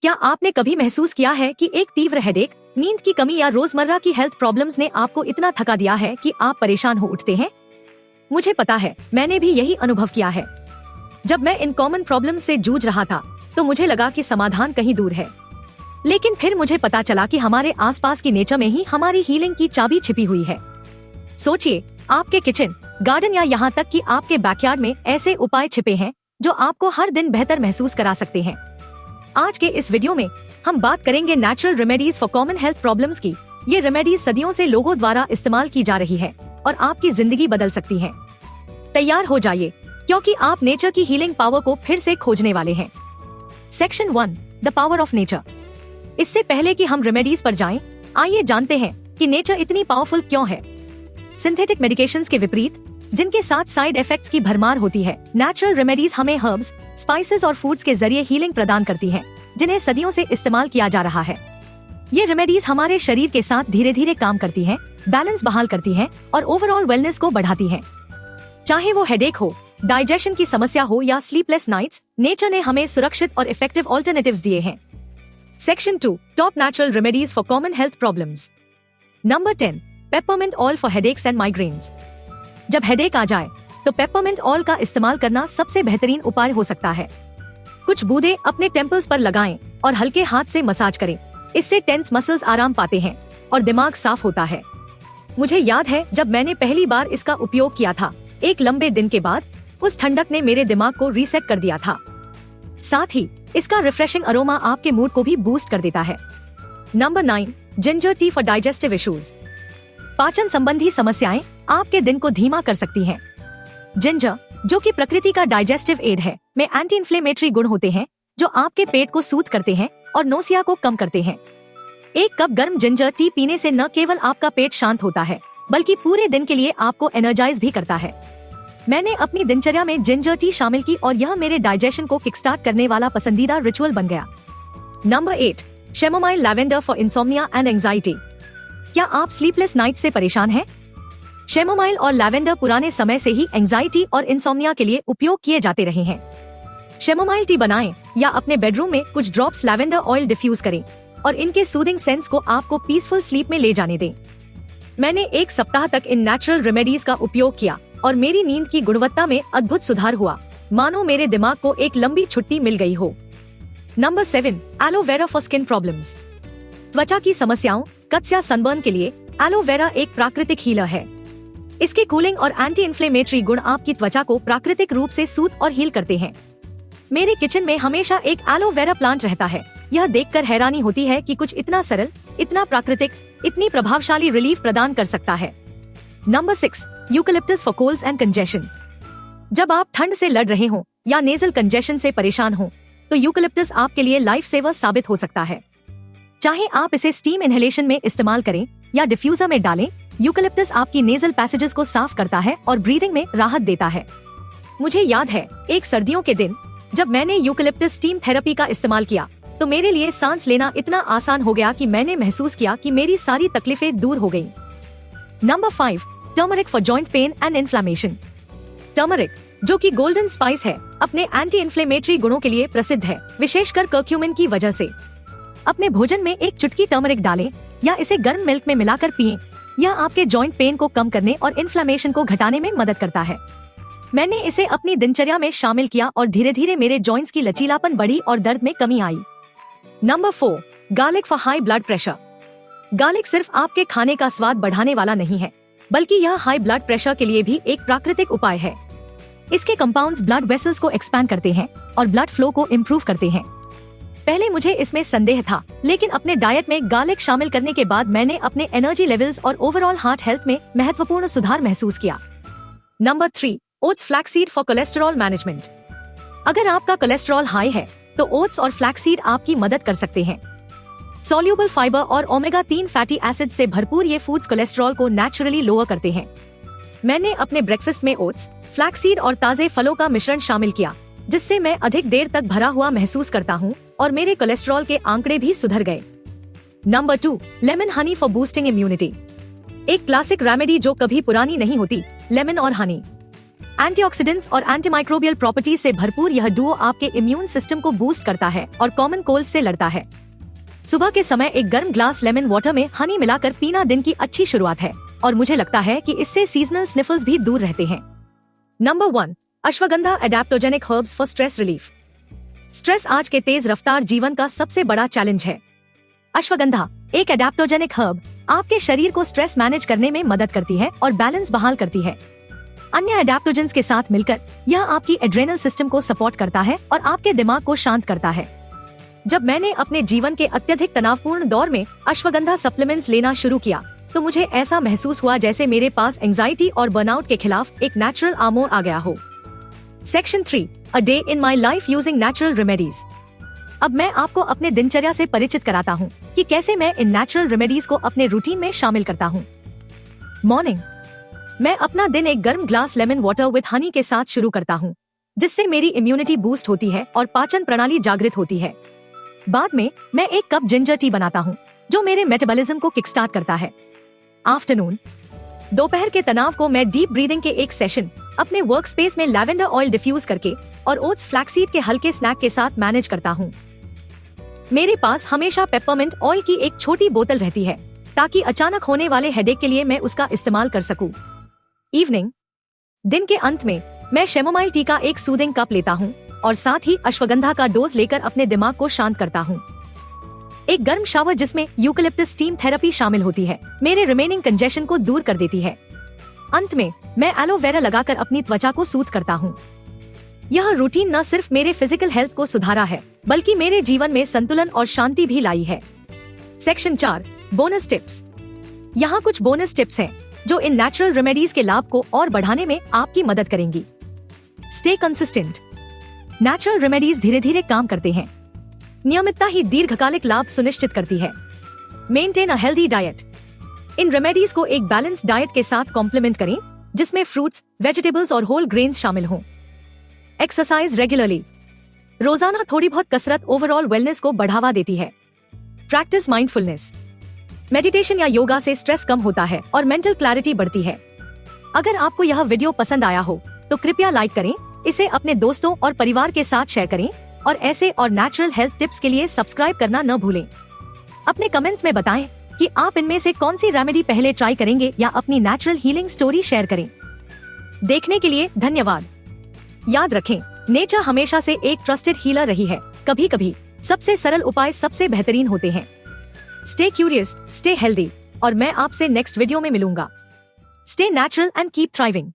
क्या आपने कभी महसूस किया है कि एक तीव्र हेडेक, नींद की कमी या रोजमर्रा की हेल्थ प्रॉब्लम्स ने आपको इतना थका दिया है कि आप परेशान हो उठते हैं? मुझे पता है, मैंने भी यही अनुभव किया है। जब मैं इन कॉमन प्रॉब्लम्स से जूझ रहा था तो मुझे लगा कि समाधान कहीं दूर है, लेकिन फिर मुझे पता चला कि हमारे आसपास की नेचर में ही हमारी हीलिंग की चाबी छिपी हुई है। सोचिए, आपके किचन, गार्डन या यहाँ तक कि आपके बैकयार्ड में ऐसे उपाय छिपे हैं जो आपको हर दिन बेहतर महसूस करा सकते हैं। आज के इस वीडियो में हम बात करेंगे natural remedies for common health problems की। ये रेमेडीज सदियों से लोगों द्वारा इस्तेमाल की जा रही है और आपकी जिंदगी बदल सकती है। तैयार हो जाइए, क्योंकि आप नेचर की हीलिंग पावर को फिर से खोजने वाले हैं। Section 1, the power of nature. इससे पहले कि हम रेमेडीज पर जाएं, आइए जानते हैं कि नेचर इतनी पावरफुल क्यों है। सिंथेटिक मेडिकेशंस के विपरीत, जिनके साथ साइड इफेक्ट्स की भरमार होती है, नेचुरल रेमेडीज हमें हर्ब्स, स्पाइसेस और फूड्स के जरिए हीलिंग प्रदान करती हैं, जिन्हें सदियों से इस्तेमाल किया जा रहा है। ये रेमेडीज हमारे शरीर के साथ धीरे धीरे काम करती हैं, बैलेंस बहाल करती हैं और ओवरऑल वेलनेस को बढ़ाती हैं। चाहे वो हेडेक हो, डाइजेशन की समस्या हो या स्लीपलेस नाइट्स, नेचर ने हमें सुरक्षित और इफेक्टिव ऑल्टरनेटिव्स दिए हैं। Section 2, top natural remedies for common health problems. Number 10, peppermint oil for headaches and migraines. जब हेडेक आ जाए तो पेपरमिंट ऑयल का इस्तेमाल करना सबसे बेहतरीन उपाय हो सकता है। कुछ बूंदें अपने टेम्पल्स पर लगाएं और हल्के हाथ से मसाज करें। इससे टेंस मसल्स आराम पाते हैं और दिमाग साफ होता है। मुझे याद है, जब मैंने पहली बार इसका उपयोग किया था, एक लंबे दिन के बाद उस ठंडक ने मेरे दिमाग को रीसेट कर दिया था। साथ ही इसका रिफ्रेशिंग अरोमा आपके मूड को भी बूस्ट कर देता है। Number 9, ginger tea for digestive issues. पाचन संबंधी समस्याएं आपके दिन को धीमा कर सकती हैं। जिंजर, जो कि प्रकृति का डाइजेस्टिव एड है, में एंटी इन्फ्लेमेटरी गुण होते हैं जो आपके पेट को सूद करते हैं और नोसिया को कम करते हैं। एक कप गर्म जिंजर टी पीने से न केवल आपका पेट शांत होता है, बल्कि पूरे दिन के लिए आपको एनर्जाइज भी करता है। मैंने अपनी दिनचर्या में जिंजर टी शामिल की और यह मेरे डाइजेशन को किकस्टार्ट करने वाला पसंदीदा रिचुअल बन गया। Number 8, chamomile lavender for insomnia and anxiety. क्या आप स्लीपलेस नाइट से परेशान हैं? शैमोमाइल और लैवेंडर पुराने समय से ही एंजाइटी और इंसोम्निया के लिए उपयोग किए जाते रहे हैं। शैमोमाइल टी बनाएं या अपने बेडरूम में कुछ ड्रॉप्स लैवेंडर ऑयल डिफ्यूज करें और इनके सूदिंग सेंस को आपको पीसफुल स्लीप में ले जाने दें। मैंने एक सप्ताह तक इन नेचुरल रेमेडीज का उपयोग किया और मेरी नींद की गुणवत्ता में अद्भुत सुधार हुआ, मानो मेरे दिमाग को एक लंबी छुट्टी मिल गई हो। Number 7, aloe vera for skin problems. त्वचा की समस्याओं, कट्स या सनबर्न के लिए एलोवेरा एक प्राकृतिक हीलर है। इसके कूलिंग और एंटी इन्फ्लेमेटरी गुण आपकी त्वचा को प्राकृतिक रूप से सूद और हील करते हैं। मेरे किचन में हमेशा एक एलोवेरा प्लांट रहता है। यह देखकर हैरानी होती है कि कुछ इतना सरल, इतना प्राकृतिक, इतनी प्रभावशाली रिलीफ प्रदान कर सकता है। Number 6, eucalyptus for colds and congestion. जब आप ठंड से लड़ रहे हो या नेजल कंजेशन से परेशान हो, तो यूकलिप्टस आपके लिए लाइफ सेवर साबित हो सकता है। चाहे आप इसे स्टीम इनहेलेशन में इस्तेमाल करें या डिफ्यूजर में डालें, यूकलिप्टस आपकी नेजल पैसेजेस को साफ करता है और ब्रीदिंग में राहत देता है। मुझे याद है, एक सर्दियों के दिन जब मैंने यूकलिप्टस स्टीम थेरेपी का इस्तेमाल किया तो मेरे लिए सांस लेना इतना आसान हो गया कि मैंने महसूस किया कि मेरी सारी तकलीफें दूर हो गईं। Number 5, turmeric for joint pain and inflammation. Turmeric, जो कि गोल्डन स्पाइस है, अपने एंटी इन्फ्लेमेटरी गुणों के लिए प्रसिद्ध है, विशेषकर कर्क्यूमिन की वजह से। अपने भोजन में एक चुटकी टर्मरिक डालें या इसे गर्म मिल्क में मिलाकर पिएं। यह आपके जॉइंट पेन को कम करने और इन्फ्लेमेशन को घटाने में मदद करता है। मैंने इसे अपनी दिनचर्या में शामिल किया और धीरे धीरे मेरे जॉइंट्स की लचीलापन बढ़ी और दर्द में कमी आई। Number 4, garlic for high blood pressure. Garlic सिर्फ आपके खाने का स्वाद बढ़ाने वाला नहीं है, बल्कि यह हाई ब्लड प्रेशर के लिए भी एक प्राकृतिक उपाय है। इसके कंपाउंड्स ब्लड वेसल्स को एक्सपैंड करते हैं और ब्लड फ्लो को इम्प्रूव करते हैं। पहले मुझे इसमें संदेह था, लेकिन अपने डाइट में गार्लिक शामिल करने के बाद मैंने अपने एनर्जी लेवल्स और ओवरऑल हार्ट हेल्थ में महत्वपूर्ण सुधार महसूस किया। Number 3, oats flaxseed for cholesterol management. अगर आपका कोलेस्टेरॉल हाई है तो ओट्स और फ्लैक्सीड आपकी मदद कर सकते हैं। सॉल्यूबल फाइबर और ओमेगा 3 फैटी एसिड से भरपूर ये फूड्स कोलेस्टेरॉल को नेचुरली लोअर करते हैं। मैंने अपने ब्रेकफास्ट में ओट्स, फ्लैक्सीड और ताजे फलों का मिश्रण शामिल किया, जिससे मैं अधिक देर तक भरा हुआ महसूस करता हूँ और मेरे कोलेस्ट्रॉल के आंकड़े भी सुधर गए। Number 2, lemon Honey for boosting immunity. एक क्लासिक रेमेडी जो कभी पुरानी नहीं होती, लेमन और हनी। एंटीऑक्सीडेंट्स और एंटीमाइक्रोबियल प्रॉपर्टीज से भरपूर यह डुओ आपके इम्यून सिस्टम को बूस्ट करता है और कॉमन कोल्ड से लड़ता है। सुबह के समय एक गर्म ग्लास लेमन वाटर में हनी मिलाकर पीना दिन की अच्छी शुरुआत है और मुझे लगता है कि इससे सीजनल स्निफल्स भी दूर रहते हैं। Number 1, ashwagandha adaptogenic herbs for stress relief. Stress आज के तेज रफ्तार जीवन का सबसे बड़ा चैलेंज है। अश्वगंधा एक एडेप्टोजेनिक हर्ब आपके शरीर को स्ट्रेस मैनेज करने में मदद करती है और बैलेंस बहाल करती है। अन्य एडेप्टोजेंस के साथ मिलकर यह आपकी एड्रेनल सिस्टम को सपोर्ट करता है और आपके दिमाग को शांत करता है। जब मैंने अपने जीवन के अत्यधिक तनावपूर्ण दौर में अश्वगंधा सप्लीमेंट्स लेना शुरू किया तो मुझे ऐसा महसूस हुआ जैसे मेरे पास एंजाइटी और बर्नआउट के खिलाफ एक नेचुरल आर्मोर आ गया हो। Section 3, a day in my life using natural remedies. अब मैं आपको अपने दिनचर्या से परिचित कराता हूँ कि कैसे मैं इन नेचुरल रेमेडीज को अपने रूटीन में शामिल करता हूँ। मॉर्निंग, मैं अपना दिन एक गर्म glass lemon water with Honey के साथ शुरू करता हूँ, जिससे मेरी इम्यूनिटी बूस्ट होती है और पाचन प्रणाली जागृत होती है। बाद में मैं एक कप जिंजर टी बनाता हूँ, जो मेरे मेटाबॉलिज्म को किकस्टार्ट करता है। आफ्टरनून, दोपहर के तनाव को मैं डीप ब्रीदिंग के एक सेशन अपने वर्क स्पेस में लैवेंडर ऑयल डिफ्यूज करके और ओट्स फ्लैक्सीड के हल्के स्नैक के साथ मैनेज करता हूँ। मेरे पास हमेशा पेपरमिंट ऑयल की एक छोटी बोतल रहती है ताकि अचानक होने वाले हेडेक के लिए मैं उसका इस्तेमाल कर सकूं। इवनिंग, दिन के अंत में मैं शैमोमाइल टी का एक सूदिंग कप लेता हूँ और साथ ही अश्वगंधा का डोज लेकर अपने दिमाग को शांत करता हूँ। एक गर्म शावर जिसमें यूकलिप्टस स्टीम थेरेपी शामिल होती है मेरे रिमेनिंग कंजेशन को दूर कर देती है। अंत में मैं एलोवेरा लगाकर अपनी त्वचा को सूद करता हूँ। यह रूटीन न सिर्फ मेरे फिजिकल हेल्थ को सुधारा है बल्कि मेरे जीवन में संतुलन और शांति भी लाई है। Section 4, bonus tips. यहाँ कुछ बोनस टिप्स हैं जो इन नेचुरल रेमेडीज के लाभ को और बढ़ाने में आपकी मदद करेंगी। Stay consistent. नेचुरल रेमेडीज धीरे धीरे काम करते हैं। नियमितता ही दीर्घकालिक लाभ सुनिश्चित करती है। Maintain a healthy diet. In remedies को एक बैलेंस्ड डाइट के साथ कॉम्प्लीमेंट करें जिसमें फ्रूट्स, वेजिटेबल्स और होल ग्रेन्स शामिल हों। Exercise regularly. रोजाना थोड़ी बहुत कसरत ओवरऑल वेलनेस को बढ़ावा देती है। Practice mindfulness. मेडिटेशन या योगा से स्ट्रेस कम होता है और मेंटल क्लैरिटी बढ़ती है। अगर आपको यह वीडियो पसंद आया हो तो कृपया लाइक करें, इसे अपने दोस्तों और परिवार के साथ शेयर करें और ऐसे और नेचुरल हेल्थ टिप्स के लिए सब्सक्राइब करना न भूलें। अपने कमेंट्स में बताएं कि आप इनमें से कौन सी रेमेडी पहले ट्राई करेंगे या अपनी नेचुरल हीलिंग स्टोरी शेयर करें। देखने के लिए धन्यवाद। याद रखें, नेचर हमेशा से एक ट्रस्टेड हीलर रही है। कभी कभी सबसे सरल उपाय सबसे बेहतरीन होते हैं। स्टे क्यूरियस, स्टे हेल्दी और मैं आपसे नेक्स्ट वीडियो में मिलूंगा। Stay natural and keep thriving.